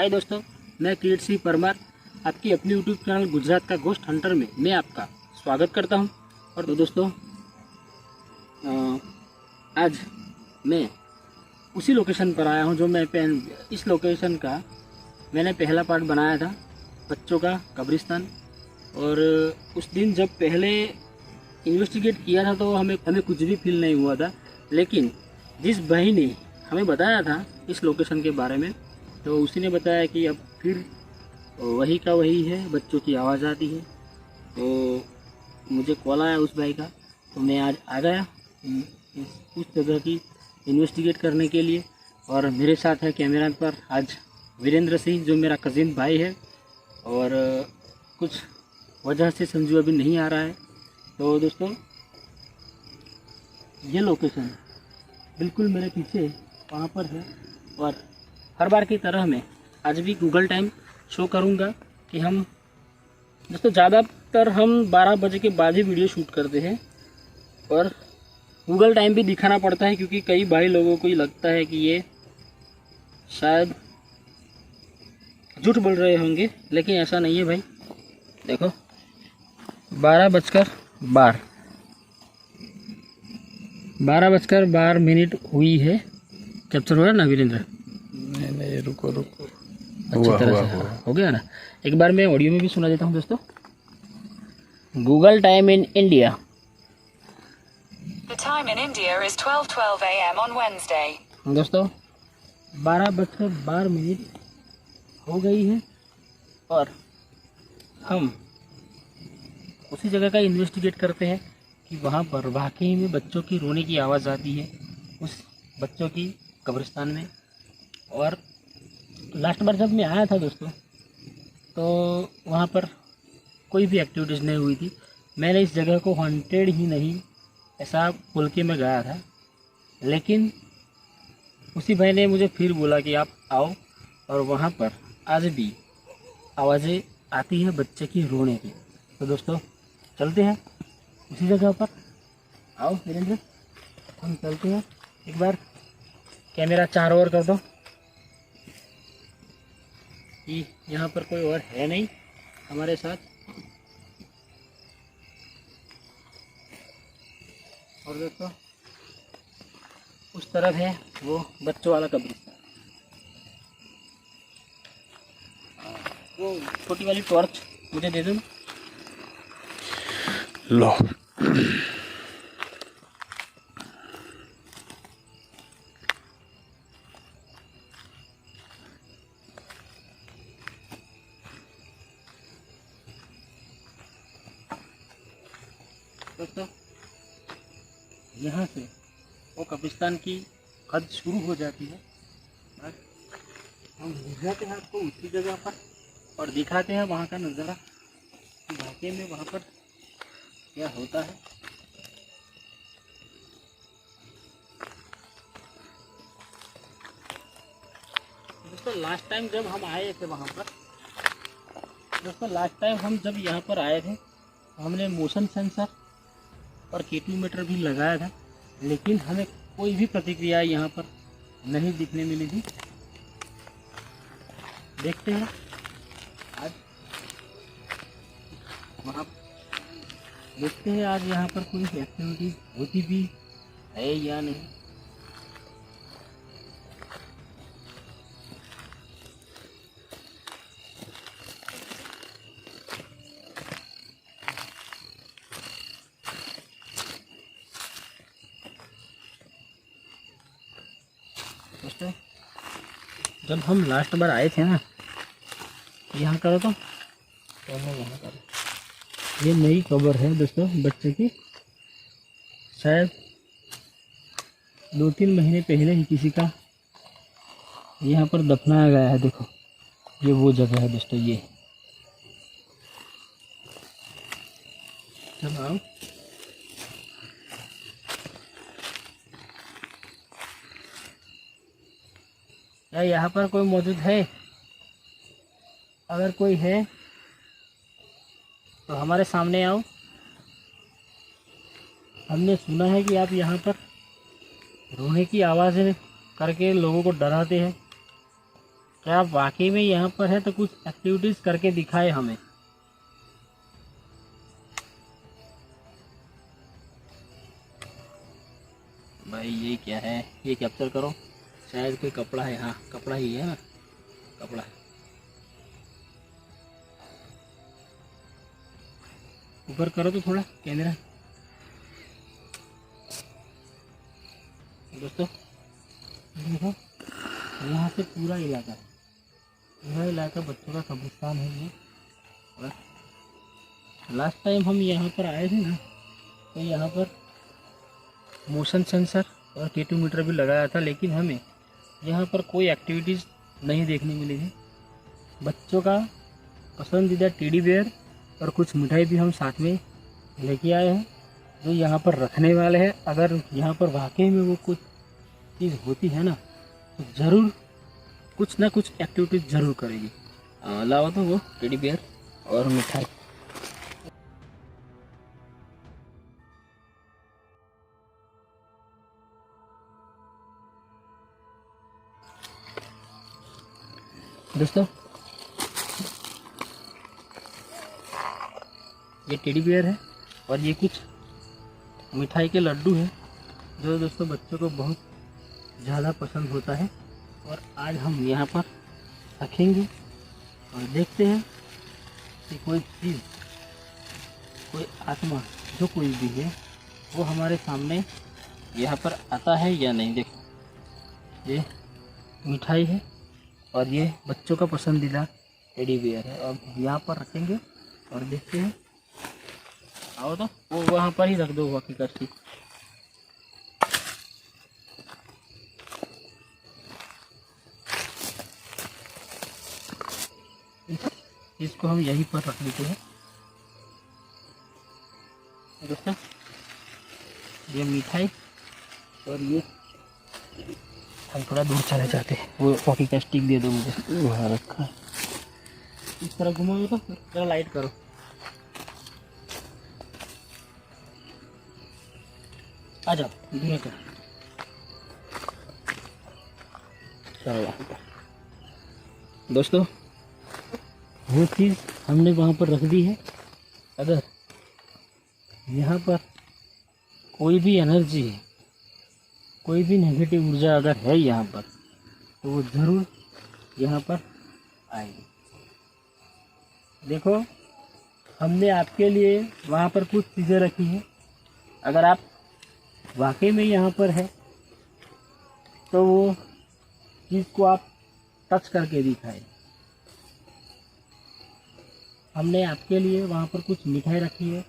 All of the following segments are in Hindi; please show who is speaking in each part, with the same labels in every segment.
Speaker 1: हाय दोस्तों, मैं कीर्ति परमार आपकी अपनी यूट्यूब चैनल गुजरात का गोस्ट हंटर में मैं आपका स्वागत करता हूं। और तो दोस्तों आज मैं उसी लोकेशन पर आया हूं जो मैं इस लोकेशन का मैंने पहला पार्ट बनाया था, बच्चों का कब्रिस्तान। और उस दिन जब पहले इन्वेस्टिगेट किया था तो हमें कुछ भी फील नहीं हुआ था, लेकिन जिस भाई ने हमें बताया था इस लोकेशन के बारे में तो उसी ने बताया कि अब फिर वही का वही है, बच्चों की आवाज़ आती है। तो मुझे कॉल आया उस भाई का, तो मैं आज आ गया उस जगह की इन्वेस्टिगेट करने के लिए। और मेरे साथ है कैमरा पर आज वीरेंद्र सिंह, जो मेरा कज़िन भाई है, और कुछ वजह से संजू अभी नहीं आ रहा है। तो दोस्तों ये लोकेशन बिल्कुल मेरे पीछे वहाँ पर है, और हर बार की तरह मैं आज भी गूगल टाइम शो करूँगा कि हम दोस्तों ज़्यादातर हम 12 बजे के बाद ही वीडियो शूट करते हैं, और गूगल टाइम भी दिखाना पड़ता है क्योंकि कई भाई लोगों को ही लगता है कि ये शायद झूठ बोल रहे होंगे, लेकिन ऐसा नहीं है भाई। देखो 12:12 हुई है। कैप्चर हो रहा है ना वीरेंद्र?
Speaker 2: नहीं रुको
Speaker 1: अच्छी तरह से हो गया ना। एक बार मैं ऑडियो में भी सुना देता हूँ दोस्तों। Google time in India,
Speaker 3: The time in India is 12:12 a.m. on Wednesday.
Speaker 1: दोस्तों 12:12 हो गई है, और हम उसी जगह का इन्वेस्टिगेट करते हैं कि वहाँ पर वाकई में बच्चों की रोने की आवाज़ आती है उस बच्चों की कब्रिस्तान में। और लास्ट बार जब मैं आया था दोस्तों तो वहाँ पर कोई भी एक्टिविटीज़ नहीं हुई थी। मैंने इस जगह को हॉन्टेड ही नहीं ऐसा बोल के मैं गया था, लेकिन उसी भाई ने मुझे फिर बोला कि आप आओ, और वहाँ पर आज भी आवाज़ें आती है बच्चे की रोने की। तो दोस्तों चलते हैं उसी जगह पर। आओ वीरेंद्र, हम चलते हैं। एक बार कैमरा चारों ओर कर दो कि यहाँ पर कोई और है नहीं हमारे साथ। और दोस्तों उस तरफ है वो बच्चों वाला कब्रिस्तान। वो छोटी वाली टॉर्च मुझे दे दो।
Speaker 2: लो
Speaker 1: दोस्तों यहाँ से वो कब्रिस्तान की हद शुरू हो जाती है, और हम ले जाते हैं आपको उसी जगह पर और दिखाते हैं वहाँ का नज़ारा कि वाकई में वहाँ पर क्या होता है। दोस्तों लास्ट टाइम जब हम आए थे वहाँ पर, हम जब यहाँ पर आए थे हमने मोशन सेंसर और K2 मीटर भी लगाया था, लेकिन हमें कोई भी प्रतिक्रिया यहाँ पर नहीं दिखने मिली थी। देखते हैं आज आज यहाँ पर कोई एक्टिविटी होती भी है या नहीं। दोस्तों जब हम लास्ट बार आए थे ना, यहाँ करो तो यहाँ करो, ये नई कब्र है दोस्तों बच्चे की। शायद 2-3 महीने पहले ही किसी का यहाँ पर दफनाया गया है। देखो ये वो जगह है दोस्तों, ये चलो आओ। क्या यहाँ पर कोई मौजूद है? अगर कोई है तो हमारे सामने आओ। हमने सुना है कि आप यहाँ पर रोने की आवाज़ें करके लोगों को डराते हैं। क्या वाकई में यहाँ पर है, तो कुछ एक्टिविटीज करके दिखाए हमें। भाई ये क्या है, ये कैप्चर करो। शायद कोई कपड़ा है, हाँ कपड़ा ही है ना, कपड़ा। ऊपर करो तो थोड़ा कैमरा। दोस्तों देखो, यहाँ से पूरा इलाका बच्चों का कब्रिस्तान है ये। और लास्ट टाइम हम यहाँ पर आए थे ना, तो यहाँ पर मोशन सेंसर और K2 मीटर भी लगाया था, लेकिन हमें यहाँ पर कोई एक्टिविटीज़ नहीं देखने मिली थी। बच्चों का पसंदीदा टेडी बेयर और कुछ मिठाई भी हम साथ में लेके आए हैं, जो यहाँ पर रखने वाले हैं। अगर यहाँ पर वाकई में वो कुछ चीज़ होती है ना, तो ज़रूर कुछ ना कुछ एक्टिविटीज ज़रूर करेगी। लाओ तो वो टेडी बेयर और मिठाई। दोस्तों ये टेडी बेयर है और ये कुछ मिठाई के लड्डू हैं, जो दोस्तों बच्चों को बहुत ज़्यादा पसंद होता है। और आज हम यहाँ पर रखेंगे और देखते हैं कि कोई चीज़, कोई आत्मा, जो कोई भी है, वो हमारे सामने यहाँ पर आता है या नहीं। देखो ये मिठाई है और ये बच्चों का पसंदीदा टेडी बेयर है, और यहाँ पर रखेंगे और देखते हैं। आओ तो वो वहाँ पर ही रख दो, हकीकत की। इसको हम यहीं पर रख लेते हैं। दोस्तों ये मिठाई और ये, हम थोड़ा दूर चले जाते हैं। वो हॉकी का स्टिक दे दो मुझे, वहाँ रखा है। इस तरह घुमाओ तो जरा लाइट करो। आ जाओ धीरे से। चलो दोस्तों, वो चीज़ हमने वहाँ पर रख दी है। अगर यहाँ पर कोई भी एनर्जी है, कोई भी नेगेटिव ऊर्जा अगर है यहाँ पर, तो वो ज़रूर यहाँ पर आएगी। देखो हमने आपके लिए वहाँ पर कुछ चीज़ें रखी हैं। अगर आप वाकई में यहाँ पर है, तो वो चीज़ को आप टच करके दिखाएं। हमने आपके लिए वहाँ पर कुछ मिठाई रखी है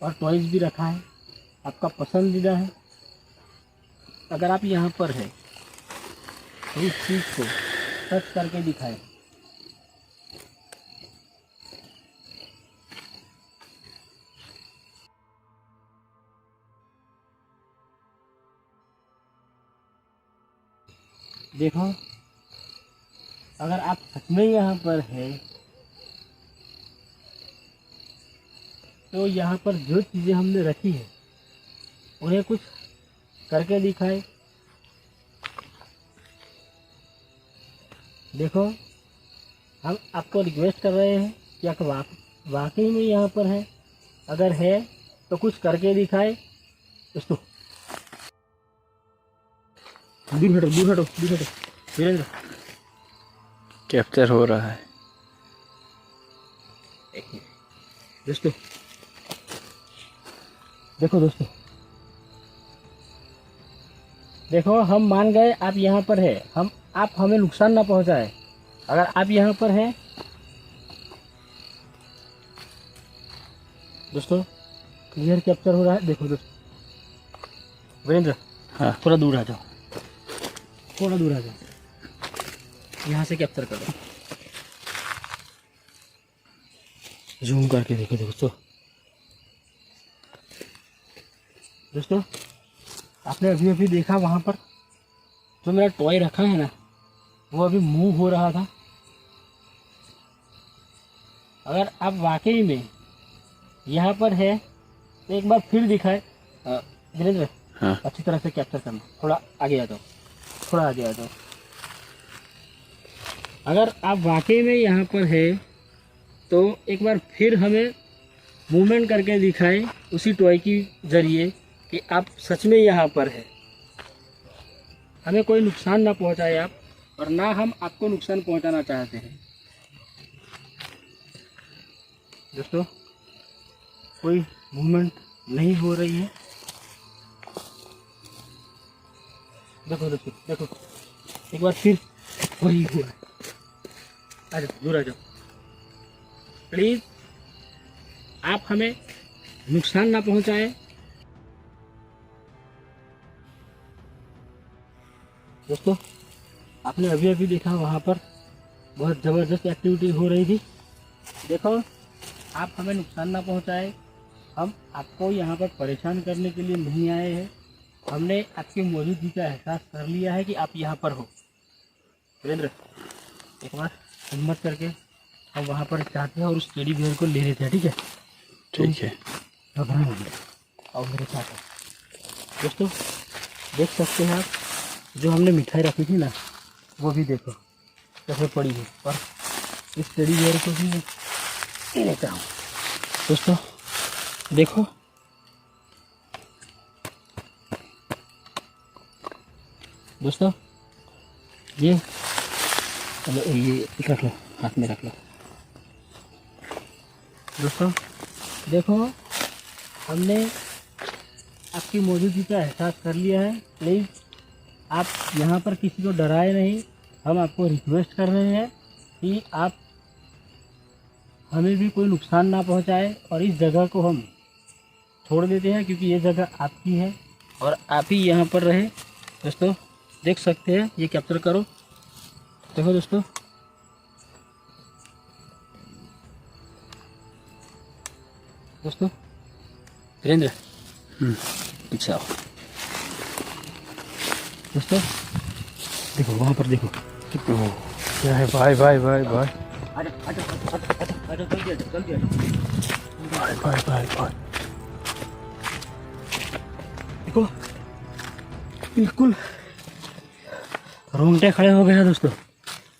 Speaker 1: और टॉयज़ भी रखा है, आपका पसंदीदा है। अगर आप यहाँ पर है, तो इस चीज़ को टच करके दिखाएं। देखो अगर आप सच में यहाँ पर है, तो यहाँ पर जो चीज़ें हमने रखी है उन्हें कुछ करके दिखाए। देखो हम आपको रिक्वेस्ट कर रहे हैं कि आप वाकई में यहाँ पर है, अगर है तो कुछ करके दिखाए। दोस्तों दूर हटो वीरेंद्र,
Speaker 2: कैप्चर हो रहा है।
Speaker 1: दोस्तों देखो, दोस्तों देखो, हम मान गए आप यहाँ पर है, आप हमें नुकसान ना पहुँचाए। अगर आप यहाँ पर हैं दोस्तों, क्लियर कैप्चर हो रहा है। देखो दोस्तों, वीरेंद्र
Speaker 2: हाँ
Speaker 1: थोड़ा दूर आ जाओ, थोड़ा दूर आ जाओ, यहाँ से कैप्चर करो, जूम करके देखो। दोस्तों आपने अभी अभी देखा वहाँ पर जो मेरा टॉय रखा है ना, वो अभी मूव हो रहा था। अगर आप वाकई में यहाँ पर है, तो एक बार फिर दिखाए। वीरेंद्र
Speaker 2: हाँ
Speaker 1: अच्छी तरह से कैप्चर करना, थोड़ा आगे आ जाओ, थोड़ा आगे आ जाओ। अगर आप वाकई में यहाँ पर है तो एक बार फिर हमें मूवमेंट करके दिखाएं उसी टॉय की ज़रिए कि आप सच में यहाँ पर है। हमें कोई नुकसान ना पहुँचाए आप, और ना हम आपको नुकसान पहुँचाना चाहते हैं। दोस्तों कोई मूवमेंट नहीं हो रही है। देखो दोस्तों देखो, एक बार फिर वही हुआ है। आ जाओ, दूर आ जाओ प्लीज़, आप हमें नुकसान ना पहुंचाएं। दोस्तों आपने अभी अभी देखा वहाँ पर बहुत ज़बरदस्त एक्टिविटी हो रही थी। देखो आप हमें नुकसान ना पहुंचाएं, हम आपको यहाँ पर परेशान करने के लिए नहीं आए हैं। हमने आपकी मौजूदगी का एहसास कर लिया है कि आप यहाँ पर हो। वीरेंद्र एक बार हिम्मत करके हम वहाँ पर जाते हैं और उस टेडी बियर को ले लेते हैं, ठीक है?
Speaker 2: ठीक है।
Speaker 1: घबरा नहीं, और मेरे साथ है। दोस्तों देख सकते हैं आप, जो हमने मिठाई रखी थी ना वो भी देखो कैसे पड़ी है, और इस टेडी बियर को भी ले लेता हूँ। दोस्तों देखो, दोस्तों ये चलो ये रख लो, हाथ में रख लो। दोस्तों देखो, हमने आपकी मौजूदगी का एहसास कर लिया है। प्लीज़ आप यहाँ पर किसी को डराए नहीं। हम आपको रिक्वेस्ट कर रहे हैं कि आप हमें भी कोई नुकसान ना पहुँचाए, और इस जगह को हम छोड़ देते हैं क्योंकि ये जगह आपकी है और आप ही यहाँ पर रहे। दोस्तों देख सकते हैं, ये कैप्चर करो, देखो दोस्तों। दोस्तों वीरेंद्र पीछे आओ। दोस्तों देखो वहाँ पर देखो,
Speaker 2: क्या है भाई भाई भाई भाई
Speaker 1: जल्दी आ जाओ।
Speaker 2: भाई भाई भाई भाई
Speaker 1: देखो बिल्कुल रोंगटे खड़े हो गए हैं दोस्तों।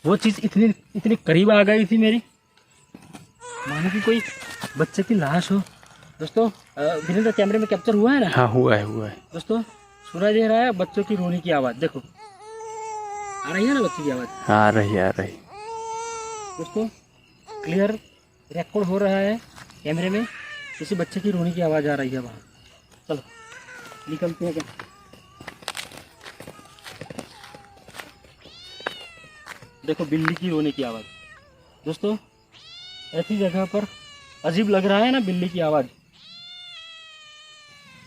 Speaker 1: वो चीज़ इतनी करीब आ गई थी मेरी, मानो कि कोई बच्चे की लाश हो। दोस्तों वीरेंद्र कैमरे में कैप्चर हुआ है ना?
Speaker 2: हाँ हुआ है
Speaker 1: दोस्तों सुना दे रहा है बच्चों की रोने की आवाज़। देखो आ रही है ना बच्चे की आवाज़?
Speaker 2: आ रही
Speaker 1: दोस्तों क्लियर रिकॉर्ड हो रहा है कैमरे में, किसी बच्चे की रोने की आवाज़ आ रही है वहाँ। चलो निकलते हैं क्या? देखो बिल्ली की रोने की आवाज़। दोस्तों ऐसी जगह पर अजीब लग रहा है ना बिल्ली की आवाज़।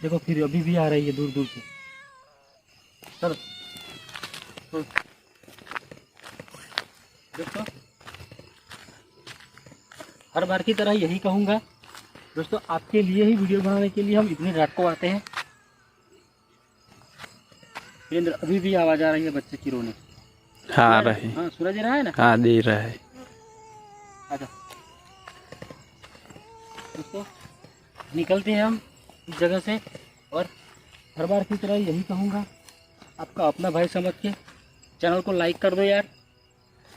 Speaker 1: देखो फिर अभी भी आ रही है दूर दूर से। चलो दोस्तों हर बार की तरह यही कहूँगा दोस्तों, आपके लिए ही वीडियो बनाने के लिए हम इतनी रात को आते हैं। वीरेंद्र अभी भी आवाज़ आ रही है बच्चे की रोने।
Speaker 2: हाँ रही,
Speaker 1: हाँ सूरज दे रहा है ना?
Speaker 2: हाँ दे रहा है।
Speaker 1: आजा दोस्तों निकलते हैं हम इस जगह से, और हर बार की तरह यही कहूँगा, आपका अपना भाई समझ के चैनल को लाइक कर दो यार,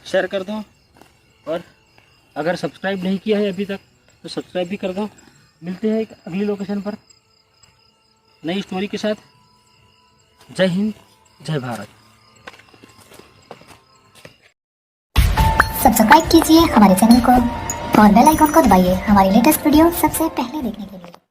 Speaker 1: शेयर कर दो, और अगर सब्सक्राइब नहीं किया है अभी तक तो सब्सक्राइब भी कर दो। मिलते हैं एक अगली लोकेशन पर नई स्टोरी के साथ। जय हिंद, जय भारत।
Speaker 4: सब्सक्राइब कीजिए हमारे चैनल को और बेल आइकॉन को दबाइए हमारी लेटेस्ट वीडियो सबसे पहले देखने के लिए।